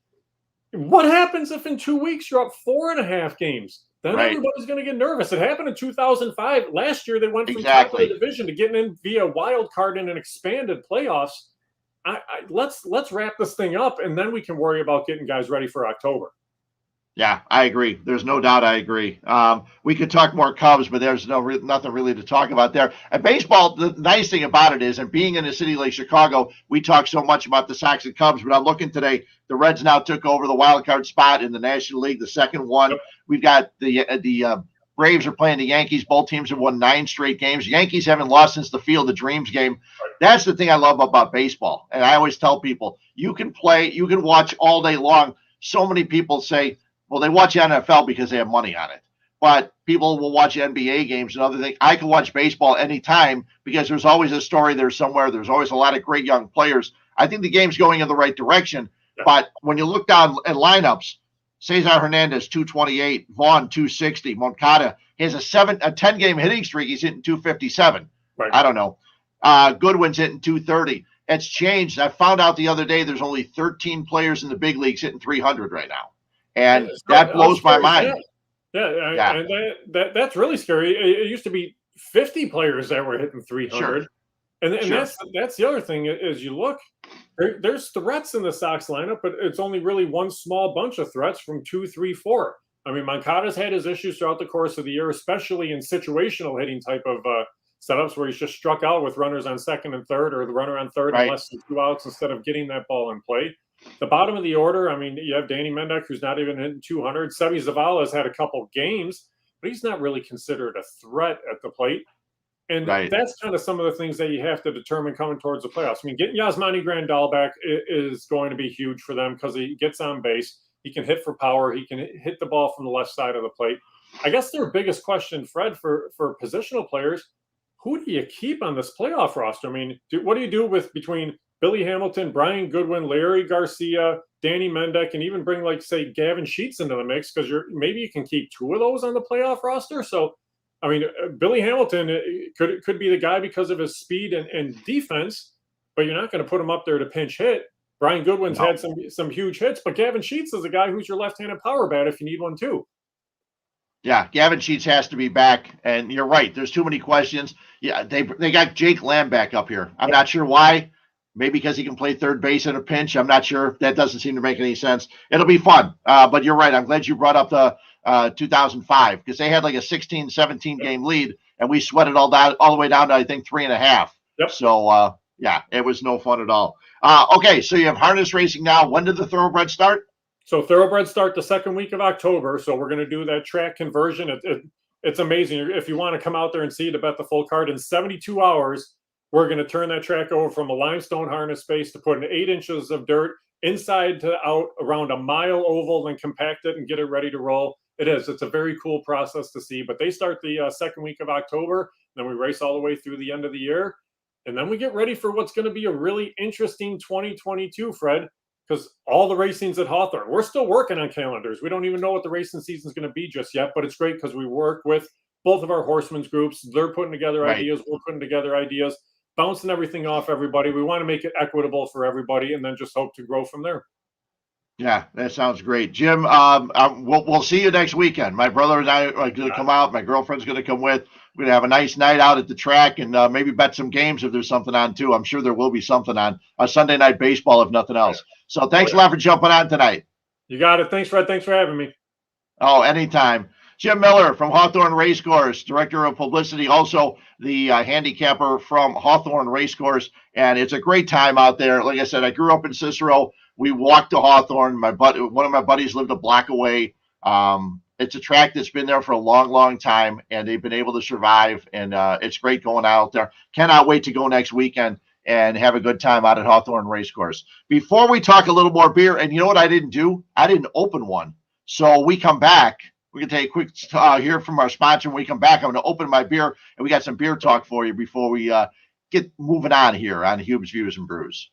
Speaker 3: What happens if in 2 weeks you're up 4.5 games? Then everybody's going to get nervous. It happened in 2005. Last year they went from top of the division to getting in via wild card in an expanded playoffs. Let's wrap this thing up, and then we can worry about getting guys ready for October.
Speaker 2: Yeah, I agree. There's no doubt I agree. We could talk more Cubs, but there's nothing really to talk about there. And baseball, the nice thing about it is, and being in a city like Chicago, we talk so much about the Sox and Cubs, but I'm looking today, the Reds now took over the wild card spot in the National League, the second one. Yep. We've got the Braves are playing the Yankees. Both teams have won 9 straight games. Yankees haven't lost since the Field of Dreams game. That's the thing I love about baseball. And I always tell people, you can watch all day long. So many people say, well, they watch NFL because they have money on it. But people will watch NBA games and other things. I can watch baseball anytime because there's always a story there somewhere. There's always a lot of great young players. I think the game's going in the right direction. Yeah. But when you look down at lineups, Cesar Hernandez, 228, Vaughn, 260, Moncada has a 10-game hitting streak. He's hitting 257. Right. I don't know. Goodwin's hitting 230. It's changed. I found out the other day there's only 13 players in the big leagues hitting 300 right now. And that blows my mind.
Speaker 3: Yeah. And that's really scary. It used to be 50 players that were hitting 300. Sure. And that's the other thing is you look, there's threats in the Sox lineup, but it's only really one small bunch of threats from 2, 3, 4. I mean, Moncada's had his issues throughout the course of the year, especially in situational hitting type of setups where he's just struck out with runners on second and third, or the runner on third and less than 2 outs instead of getting that ball in play. The bottom of the order, I mean, you have Danny Mendick, who's not even hitting 200. Seby Zavala has had a couple games, but he's not really considered a threat at the plate. And that's kind of some of the things that you have to determine coming towards the playoffs. I mean, getting Yasmani Grandal back is going to be huge for them because he gets on base. He can hit for power. He can hit the ball from the left side of the plate. I guess their biggest question, Fred, for positional players, who do you keep on this playoff roster? I mean, what do you do between Billy Hamilton, Brian Goodwin, Larry Garcia, Danny Mendick, and even bring, like, say, Gavin Sheets into the mix, because maybe you can keep 2 of those on the playoff roster. So, I mean, Billy Hamilton could be the guy because of his speed and defense, but you're not going to put him up there to pinch hit. Brian Goodwin's had some huge hits, but Gavin Sheets is a guy who's your left-handed power bat if you need one too.
Speaker 2: Yeah, Gavin Sheets has to be back, and you're right. There's too many questions. Yeah, they got Jake Lamb back up here. I'm not sure why. Maybe because he can play third base in a pinch. I'm not sure. That doesn't seem to make any sense. It'll be fun. But you're right. I'm glad you brought up the 2005, because they had like a 16, 17 game lead, and we sweated all the way down to, I think, 3.5.
Speaker 3: Yep.
Speaker 2: So, yeah, it was no fun at all. Okay, so you have harness racing now. When did the thoroughbred start?
Speaker 3: So thoroughbreds start the second week of October. So we're going to do that track conversion. It's amazing. If you want to come out there and see it, to bet the full card in 72 hours, we're going to turn that track over from a limestone harness space to put in 8 inches of dirt inside to out around a mile oval, and compact it and get it ready to roll. It's a very cool process to see. But they start the second week of October. Then we race all the way through the end of the year. And then we get ready for what's going to be a really interesting 2022, Fred, because all the racing's at Hawthorne. We're still working on calendars. We don't even know what the racing season is going to be just yet, but it's great because we work with both of our horsemen's groups. They're putting together ideas. We're putting together ideas, bouncing everything off everybody. We want to make it equitable for everybody, and then just hope to grow from there.
Speaker 2: Yeah, that sounds great. Jim, we'll see you next weekend. My brother and I are going to come out. My girlfriend's going to come with. We're going to have a nice night out at the track, and maybe bet some games if there's something on, too. I'm sure there will be something on. Sunday Night Baseball, if nothing else. So thanks a lot for jumping on tonight.
Speaker 3: You got it. Thanks, Fred. Thanks for having me.
Speaker 2: Oh, anytime. Jim Miller from Hawthorne Race Course, Director of Publicity, also the handicapper from Hawthorne Race Course. And it's a great time out there. Like I said, I grew up in Cicero. We walked to Hawthorne. One of my buddies lived a block away. It's a track that's been there for a long, long time, and they've been able to survive. And it's great going out there. Cannot wait to go next weekend and have a good time out at Hawthorne Race Course. Before we talk a little more beer, and you know what I didn't do? I didn't open one. So we come back. We can take a quick hear from our sponsor. When we come back, I'm going to open my beer, and we got some beer talk for you before we get moving on here on Hueb's Views and Brews.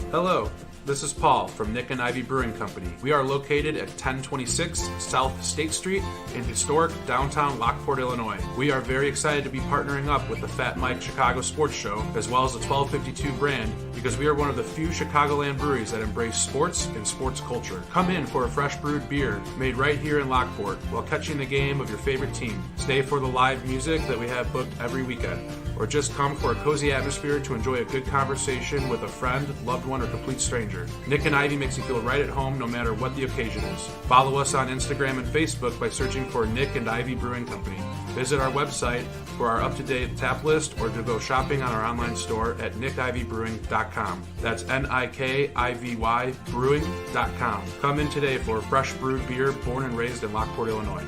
Speaker 4: Hello, this is Paul from Nick and Ivy Brewing Company. We are located at 1026 South State Street in historic downtown Lockport, Illinois. We are very excited to be partnering up with the Fat Mike Chicago Sports Show, as well as the 1252 brand, because we are one of the few Chicagoland breweries that embrace sports and sports culture. Come in for a fresh brewed beer made right here in Lockport while catching the game of your favorite team. Stay for the live music that we have booked every weekend, or just come for a cozy atmosphere to enjoy a good conversation with a friend, loved one, or complete stranger. Nick and Ivy makes you feel right at home no matter what the occasion is. Follow us on Instagram and Facebook by searching for Nick and Ivy Brewing Company. Visit our website for our up-to-date tap list, or to go shopping on our online store at nickivybrewing.com. That's NIKIVY brewing.com. Come in today for a fresh brewed beer born and raised in Lockport, Illinois.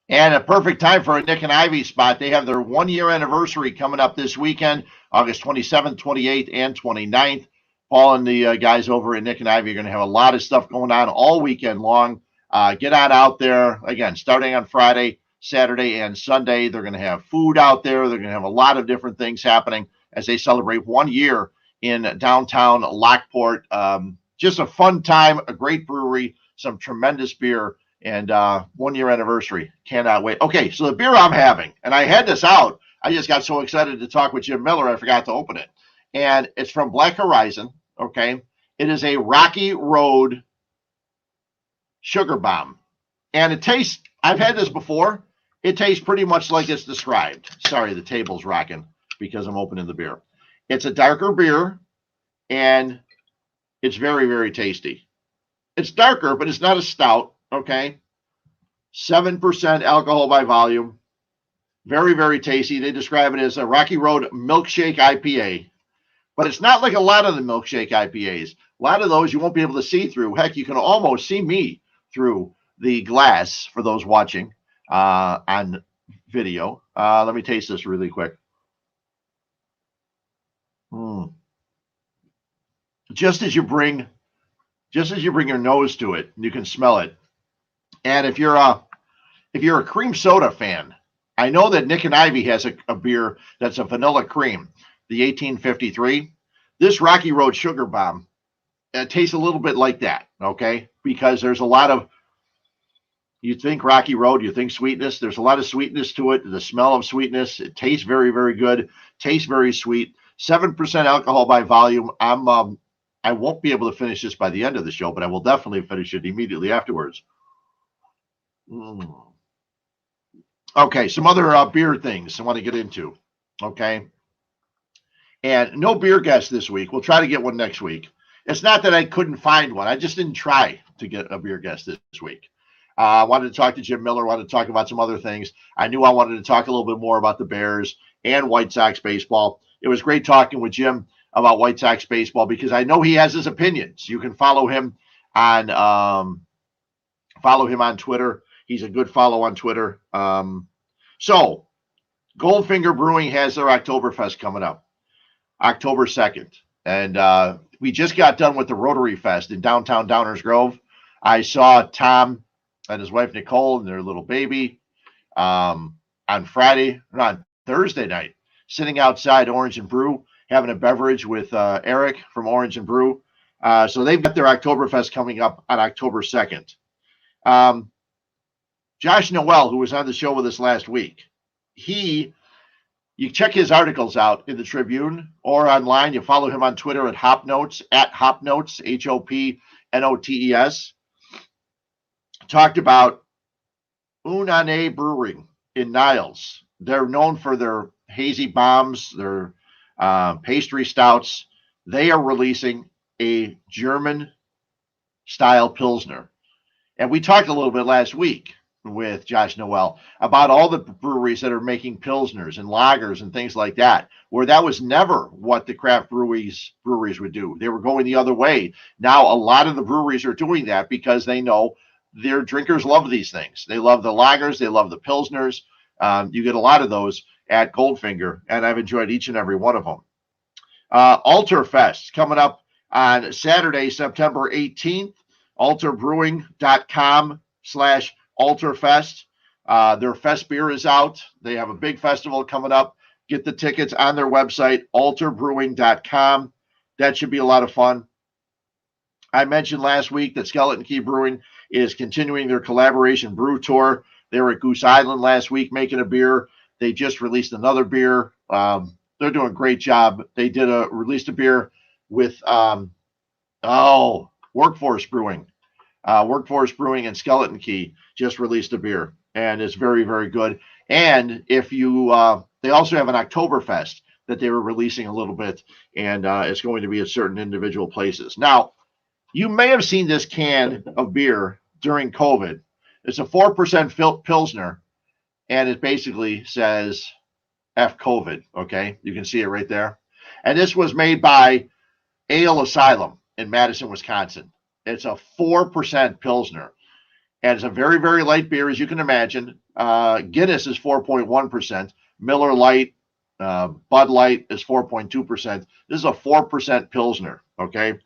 Speaker 2: And a perfect time for a Nick and Ivy spot. They have their 1-year anniversary coming up this weekend, August 27th, 28th, and 29th. Paul and the guys over at Nick and Ivy are going to have a lot of stuff going on all weekend long. Get on out there. Again, starting on Friday, Saturday, and Sunday. They're going to have food out there. They're going to have a lot of different things happening as they celebrate 1 year in downtown Lockport. Just a fun time, a great brewery, some tremendous beer. And 1-year anniversary. Cannot wait. Okay, so the beer I'm having, and I had this out. I just got so excited to talk with Jim Miller, I forgot to open it. And it's from Black Horizon, okay? It is a Rocky Road Sugar Bomb. And it tastes, I've had this before. It tastes pretty much like it's described. Sorry, the table's rocking because I'm opening the beer. It's a darker beer, and it's very, very tasty. It's darker, but it's not a stout, okay? 7% alcohol by volume. Very, very tasty. They describe it as a Rocky Road Milkshake IPA. But it's not like a lot of the milkshake IPAs. A lot of those you won't be able to see through. Heck, you can almost see me through the glass for those watching on video. Let me taste this really quick. Just as you bring your nose to it, you can smell it. And if you're a cream soda fan, I know that Nick and Ivy has a beer that's a vanilla cream, the 1853. This Rocky Road Sugar Bomb tastes a little bit like that, okay? Because there's a lot of, you think Rocky Road, you think sweetness. There's a lot of sweetness to it, the smell of sweetness. It tastes very, very good, tastes very sweet. 7% alcohol by volume. I won't be able to finish this by the end of the show, but I will definitely finish it immediately afterwards. Okay, some other beer things I want to get into, okay? And no beer guest this week. We'll try to get one next week. It's not that I couldn't find one. I just didn't try to get a beer guest this week. I wanted to talk to Jim Miller, wanted to talk about some other things. I knew I wanted to talk a little bit more about the Bears and White Sox baseball. It was great talking with Jim about White Sox baseball because I know he has his opinions. You can follow him on Twitter. He's a good follow on Twitter. So Goldfinger Brewing has their Oktoberfest coming up, October 2nd. And we just got done with the Rotary Fest in downtown Downers Grove. I saw Tom and his wife Nicole and their little baby on Thursday night, sitting outside Orange and Brew, having a beverage with Eric from Orange and Brew. So they've got their Oktoberfest coming up on October 2nd. Josh Noel, who was on the show with us last week, you check his articles out in the Tribune or online. You follow him on Twitter at Hopnotes, HOPNOTES. Talked about Unane Brewing in Niles. They're known for their hazy bombs, their pastry stouts. They are releasing a German-style Pilsner. And we talked a little bit last week with Josh Noel about all the breweries that are making Pilsners and lagers and things like that, where that was never what the craft breweries would do. They were going the other way. Now, a lot of the breweries are doing that because they know their drinkers love these things. They love the lagers. They love the Pilsners. You get a lot of those at Goldfinger, and I've enjoyed each and every one of them. Alterfest coming up on Saturday, September 18th, alterbrewing.com/Alterfest. Their fest beer is out. They have a big festival coming up. Get the tickets on their website, alterbrewing.com. That should be a lot of fun. I mentioned last week that Skeleton Key Brewing is continuing their collaboration brew tour. They were at Goose Island last week making a beer. They just released another beer. They're doing a great job. They released a beer with Workforce Brewing. Workforce Brewing and Skeleton Key just released a beer, and it's very, very good. And if you, they also have an Oktoberfest that they were releasing a little bit, and it's going to be at certain individual places. Now, you may have seen this can of beer during COVID. It's a 4% Pilsner, and it basically says F COVID, okay? You can see it right there. And this was made by Ale Asylum in Madison, Wisconsin. It's a 4% Pilsner, and it's a very, very light beer, as you can imagine. Guinness is 4.1%. Miller Lite, Bud Light is 4.2%. This is a 4% Pilsner, okay?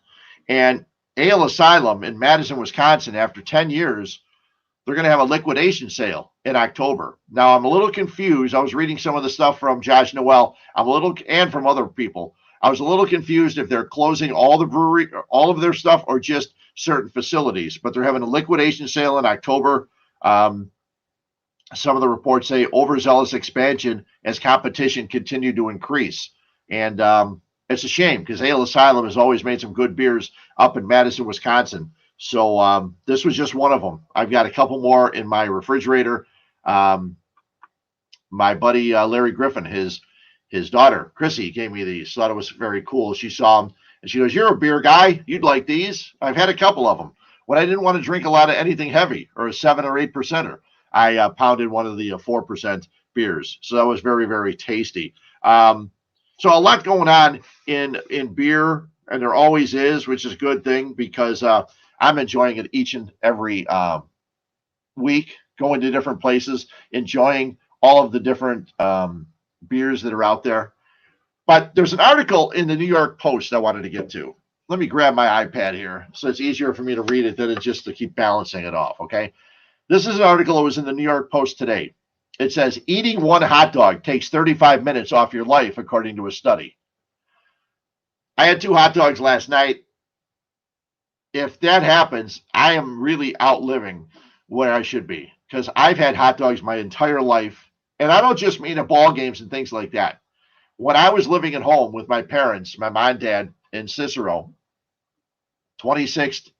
Speaker 2: And Ale Asylum in Madison, Wisconsin, after 10 years, they're going to have a liquidation sale in October. Now, I'm a little confused. I was reading some of the stuff from Josh Noel. And from other people. I was a little confused if they're closing all of their stuff or just certain facilities, but they're having a liquidation sale in October. Some of the reports say overzealous expansion as competition continued to increase. And it's a shame because Ale Asylum has always made some good beers up in Madison, Wisconsin. So this was just one of them. I've got a couple more in my refrigerator. my buddy Larry Griffin, his daughter Chrissy, gave me these. Thought it was very cool. She saw them and she goes, "You're a beer guy. You'd like these." I've had a couple of them. When I didn't want to drink a lot of anything heavy or a 7 or 8%er, I pounded one of the 4% beers. So that was very, very tasty. So a lot going on in beer, and there always is, which is a good thing because I'm enjoying it each and every week, going to different places, enjoying all of the different beers that are out there. But there's an article in the New York Post I wanted to get to. Let me grab my iPad here so it's easier for me to read it than it's just to keep balancing it off, okay? This is an article that was in the New York Post today. It says, eating one hot dog takes 35 minutes off your life, according to a study. I had 2 hot dogs last night. If that happens, I am really outliving where I should be because I've had hot dogs my entire life. And I don't just mean at ball games and things like that. When I was living at home with my parents, my mom and dad in Cicero, 26th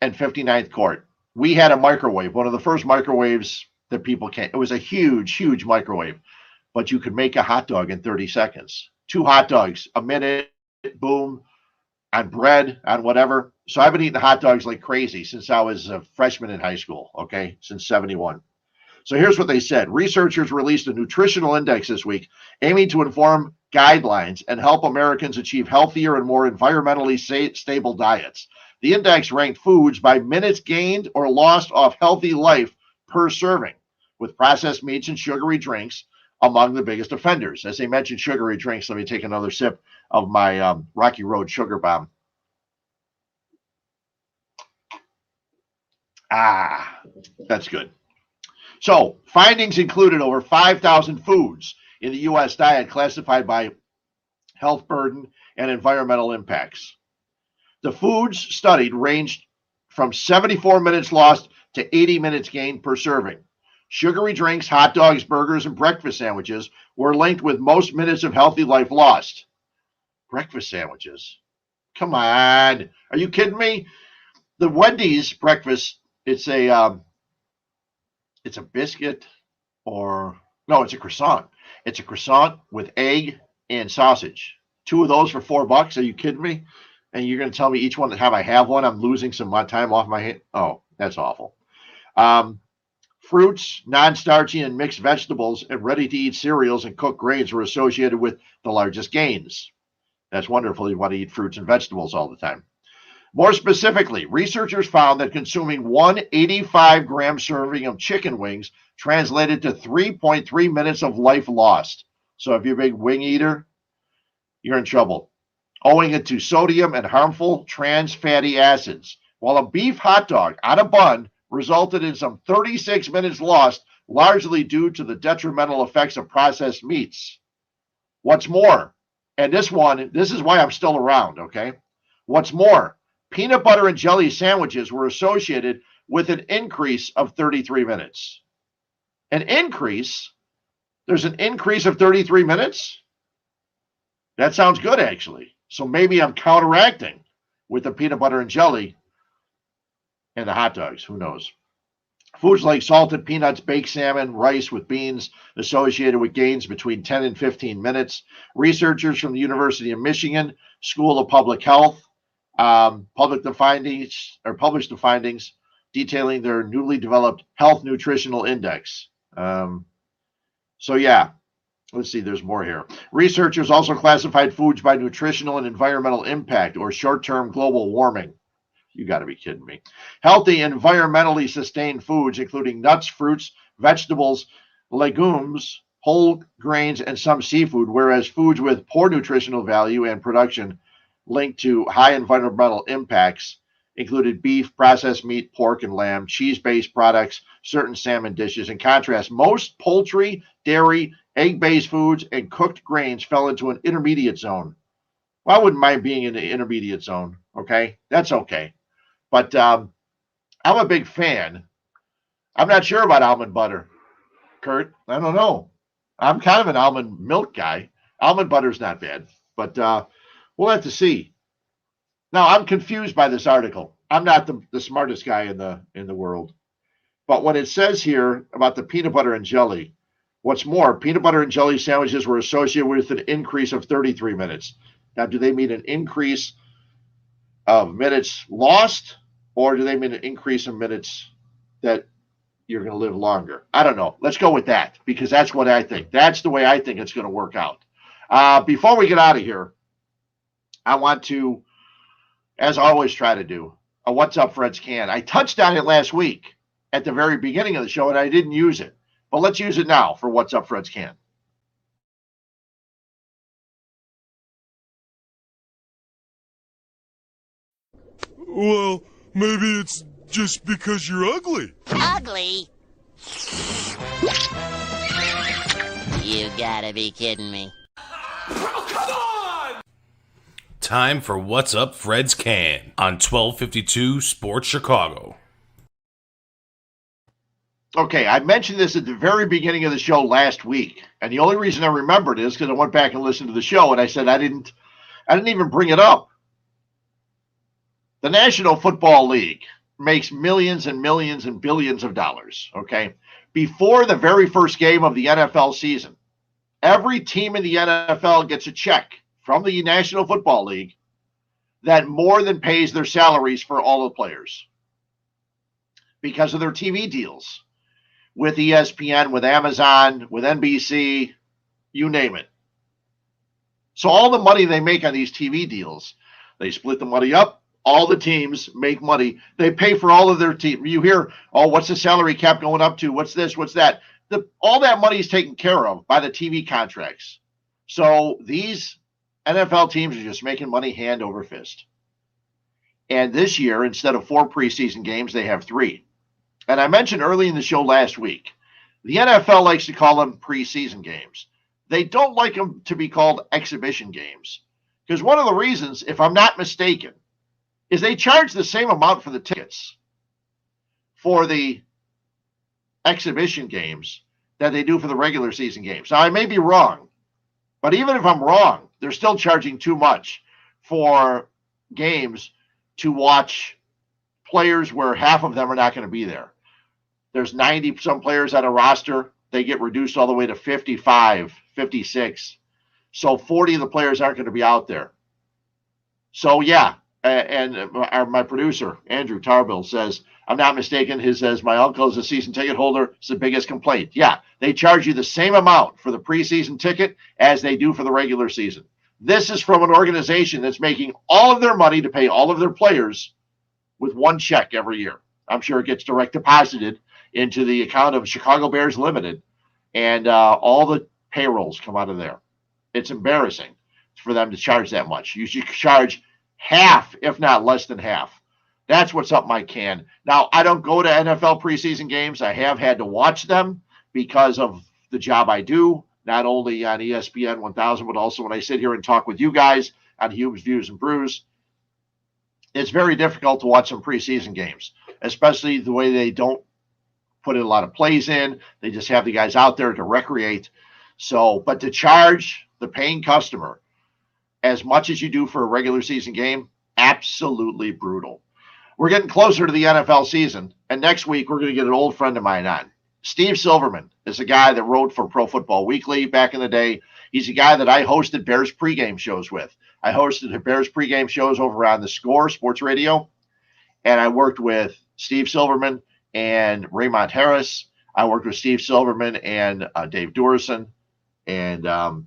Speaker 2: and 59th Court, we had a microwave, one of the first microwaves that people came. It was a huge, huge microwave, but you could make a hot dog in 30 seconds. 2 hot dogs, a minute, boom, on bread, on whatever. So I've been eating hot dogs like crazy since I was a freshman in high school, okay, since 71. So here's what they said. Researchers released a nutritional index this week aiming to inform guidelines and help Americans achieve healthier and more environmentally stable diets. The index ranked foods by minutes gained or lost off healthy life per serving, with processed meats and sugary drinks among the biggest offenders. As they mentioned sugary drinks, let me take another sip of my Rocky Road Sugar Bomb. That's good. So, findings included over 5,000 foods in the U.S. diet classified by health burden and environmental impacts. The foods studied ranged from 74 minutes lost to 80 minutes gained per serving. Sugary drinks, hot dogs, burgers, and breakfast sandwiches were linked with most minutes of healthy life lost. Breakfast sandwiches? Come on. Are you kidding me? The Wendy's breakfast, it's a biscuit it's a croissant. It's a croissant with egg and sausage. 2 of those for $4. Are you kidding me? And you're going to tell me each one that I have one, I'm losing some time off my hand? Oh, that's awful. Fruits, non-starchy and mixed vegetables, and ready-to-eat cereals and cooked grains were associated with the largest gains. That's wonderful. You want to eat fruits and vegetables all the time. More specifically, researchers found that consuming one 85-gram serving of chicken wings translated to 3.3 minutes of life lost. So if you're a big wing eater, you're in trouble, owing it to sodium and harmful trans fatty acids, while a beef hot dog on a bun resulted in some 36 minutes lost, largely due to the detrimental effects of processed meats. What's more, and this is why I'm still around, okay? What's more, peanut butter and jelly sandwiches were associated with an increase of 33 minutes. An increase? There's an increase of 33 minutes? That sounds good, actually. So maybe I'm counteracting with the peanut butter and jelly and the hot dogs. Who knows? Foods like salted peanuts, baked salmon, rice with beans associated with gains between 10 and 15 minutes. Researchers from the University of Michigan School of Public Health published the findings detailing their newly developed health nutritional index. So yeah, let's see, there's more here. Researchers also classified foods by nutritional and environmental impact, or short-term global warming. You got to be kidding me. Healthy, environmentally sustained foods, including nuts, fruits, vegetables, legumes, whole grains, and some seafood, whereas foods with poor nutritional value and production linked to high environmental impacts included beef, processed meat, pork, and lamb, cheese-based products, certain salmon dishes. In contrast, most poultry, dairy, egg-based foods, and cooked grains fell into an intermediate zone. Well, I wouldn't mind being in the intermediate zone, okay? That's okay. But I'm a big fan. I'm not sure about almond butter, Kurt. I don't know. I'm kind of an almond milk guy. Almond butter's not bad, but we'll have to see. Now, I'm confused by this article. I'm not the smartest guy in the world. But what it says here about the peanut butter and jelly, What's more, peanut butter and jelly sandwiches were associated with an increase of 33 minutes. Now, do they mean an increase of minutes lost, or do they mean an increase in minutes that you're going to live longer? I don't know. Let's go with that, because that's what I think. That's the way I think it's going to work out. Before we get out of here, I want to, as I always try to do, a What's Up Fred's Can. I touched on it last week at the very beginning of the show, and I didn't use it. But let's use it now for What's Up Fred's Can.
Speaker 5: Well, maybe it's just because you're ugly.
Speaker 6: Ugly? You gotta be kidding me.
Speaker 7: Time for What's Up Fred's Can on 1252 Sports Chicago.
Speaker 2: Okay, I mentioned this at the very beginning of the show last week, and the only reason I remembered is because I went back and listened to the show, and I said I didn't even bring it up. The National Football League makes millions and millions and billions of dollars, okay? Before the very first game of the NFL season, every team in the NFL gets a check from the National Football League that more than pays their salaries for all the players because of their TV deals with ESPN, with Amazon, with NBC, you name it. So all the money they make on these TV deals, they split the money up. All the teams make money. They pay for all of their team. You hear, oh, what's the salary cap going up to? What's this? What's that? All that money is taken care of by the TV contracts. So these NFL teams are just making money hand over fist. And this year, instead of 4 preseason games, they have 3. And I mentioned early in the show last week, the NFL likes to call them preseason games. They don't like them to be called exhibition games. Because one of the reasons, if I'm not mistaken, is they charge the same amount for the tickets for the exhibition games that they do for the regular season games. Now, I may be wrong, but even if I'm wrong, they're still charging too much for games to watch players where half of them are not going to be there. There's 90-some players on a roster. They get reduced all the way to 55, 56. So 40 of the players aren't going to be out there. So, yeah. And my producer, Andrew Tarbill, says, I'm not mistaken, he says, my uncle is a season ticket holder. It's the biggest complaint. Yeah, they charge you the same amount for the preseason ticket as they do for the regular season. This is from an organization that's making all of their money to pay all of their players with one check every year. I'm sure it gets direct deposited into the account of Chicago Bears Limited, and all the payrolls come out of there. It's embarrassing for them to charge that much. You should charge half, if not less than half. That's what's up my can. Now, I don't go to NFL preseason games. I have had to watch them because of the job I do, not only on ESPN 1000, but also when I sit here and talk with you guys on Hueb's Views and Brews. It's very difficult to watch some preseason games, especially the way they don't put a lot of plays in. They just have the guys out there to recreate. So, but to charge the paying customer as much as you do for a regular season game, absolutely brutal. We're getting closer to the NFL season, and next week we're going to get an old friend of mine on. Steve Silverman is a guy that wrote for Pro Football Weekly back in the day. He's a guy that I hosted Bears pregame shows with. I hosted the Bears pregame shows over on the Score Sports Radio, and I worked with Steve Silverman and Raymond Harris. I worked with Steve Silverman and Dave Dorison, and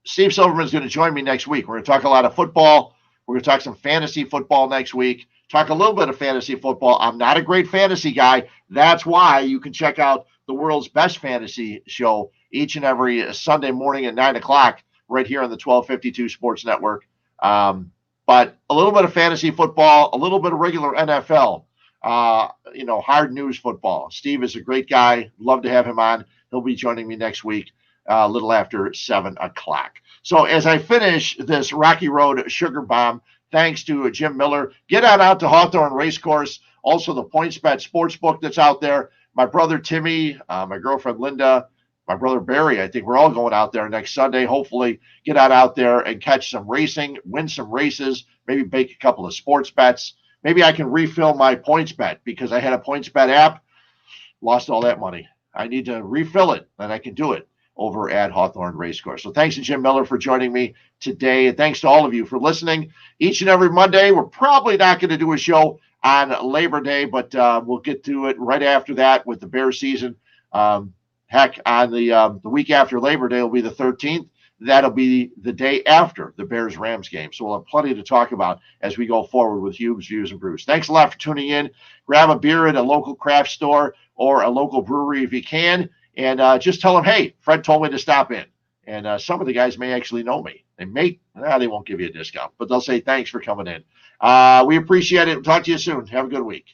Speaker 2: Steve Silverman is going to join me next week. We're going to talk a lot of football. We're going to talk some fantasy football next week. Talk a little bit of fantasy football. I'm not a great fantasy guy. That's why you can check out the world's best fantasy show each and every Sunday morning at 9 o'clock right here on the 1252 Sports Network. But a little bit of fantasy football, a little bit of regular NFL, hard news football. Steve is a great guy. Love to have him on. He'll be joining me next week. A little after 7 o'clock. So as I finish this Rocky Road Sugar Bomb, thanks to Jim Miller, get out to Hawthorne Race Course, also the PointsBet Sportsbook that's out there. My brother Timmy, my girlfriend Linda, my brother Barry, I think we're all going out there next Sunday. Hopefully get out there and catch some racing, win some races, maybe bake a couple of sports bets. Maybe I can refill my PointsBet because I had a PointsBet app, lost all that money. I need to refill it, and I can do it. over at Hawthorne Race Course. So thanks to Jim Miller for joining me today. And thanks to all of you for listening. Each and every Monday, we're probably not going to do a show on Labor Day, but we'll get to it right after that with the Bears season. Heck, on the week after Labor Day will be the 13th. That'll be the day after the Bears-Rams game. So we'll have plenty to talk about as we go forward with Hueb's, Views, and Brews. Thanks a lot for tuning in. Grab a beer at a local craft store or a local brewery if you can. And just tell them, hey, Fred told me to stop in. And some of the guys may actually know me. They won't give you a discount, but they'll say thanks for coming in. We appreciate it. We'll talk to you soon. Have a good week.